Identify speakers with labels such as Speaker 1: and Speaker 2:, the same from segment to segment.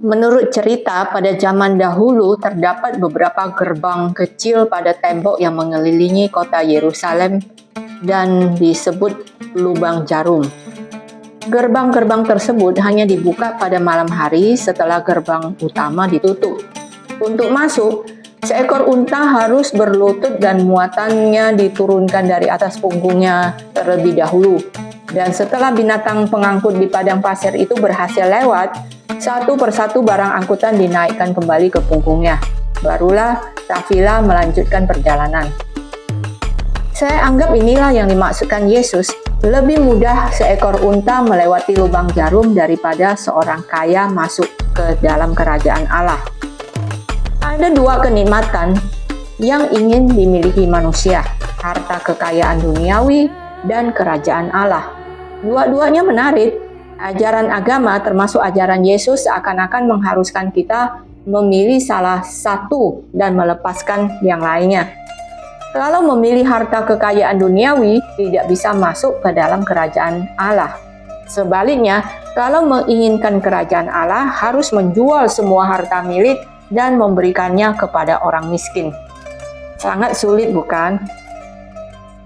Speaker 1: Menurut cerita, pada zaman dahulu terdapat beberapa gerbang kecil pada tembok yang mengelilingi kota Yerusalem dan disebut lubang jarum. Gerbang-gerbang tersebut hanya dibuka pada malam hari setelah gerbang utama ditutup. Untuk masuk, seekor unta harus berlutut dan muatannya diturunkan dari atas punggungnya terlebih dahulu. Dan setelah binatang pengangkut di padang pasir itu berhasil lewat, satu persatu barang angkutan dinaikkan kembali ke punggungnya. Barulah kafilah melanjutkan perjalanan. Saya anggap inilah yang dimaksudkan Yesus. Lebih mudah seekor unta melewati lubang jarum daripada seorang kaya masuk ke dalam kerajaan Allah. Ada dua kenikmatan yang ingin dimiliki manusia, harta kekayaan duniawi dan kerajaan Allah. Dua-duanya menarik. Ajaran agama termasuk ajaran Yesus seakan-akan mengharuskan kita memilih salah satu dan melepaskan yang lainnya. Kalau memilih harta kekayaan duniawi, tidak bisa masuk ke dalam kerajaan Allah. Sebaliknya, kalau menginginkan kerajaan Allah, harus menjual semua harta milik dan memberikannya kepada orang miskin. Sangat sulit, bukan?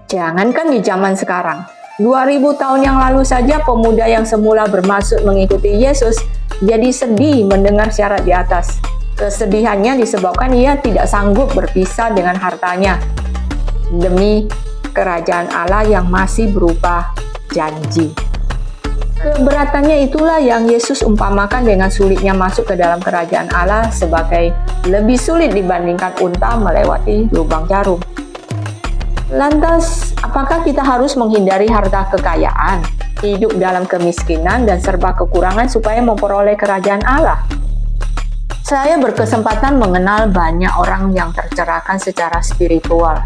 Speaker 1: Jangankan di zaman sekarang. 2000 tahun yang lalu saja pemuda yang semula bermaksud mengikuti Yesus jadi sedih mendengar syarat di atas. Kesedihannya disebabkan ia tidak sanggup berpisah dengan hartanya demi kerajaan Allah yang masih berupa janji. Keberatannya itulah yang Yesus umpamakan dengan sulitnya masuk ke dalam kerajaan Allah sebagai lebih sulit dibandingkan unta melewati lubang jarum. Lantas, apakah kita harus menghindari harta kekayaan, hidup dalam kemiskinan, dan serba kekurangan supaya memperoleh kerajaan Allah? Saya berkesempatan mengenal banyak orang yang tercerahkan secara spiritual,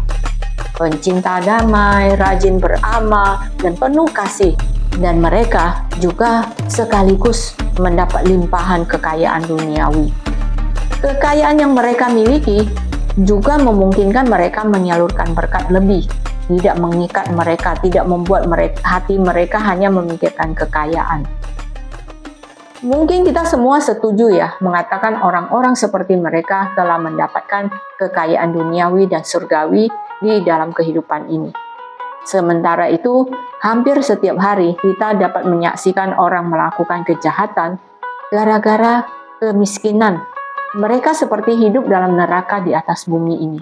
Speaker 1: pencinta damai, rajin beramal, dan penuh kasih. Dan mereka juga sekaligus mendapat limpahan kekayaan duniawi. Kekayaan yang mereka miliki juga memungkinkan mereka menyalurkan berkat lebih, tidak mengikat mereka, tidak membuat hati mereka hanya memikirkan kekayaan. Mungkin kita semua setuju ya, mengatakan orang-orang seperti mereka telah mendapatkan kekayaan duniawi dan surgawi di dalam kehidupan ini. Sementara itu, hampir setiap hari kita dapat menyaksikan orang melakukan kejahatan gara-gara kemiskinan. Mereka seperti hidup dalam neraka di atas bumi ini.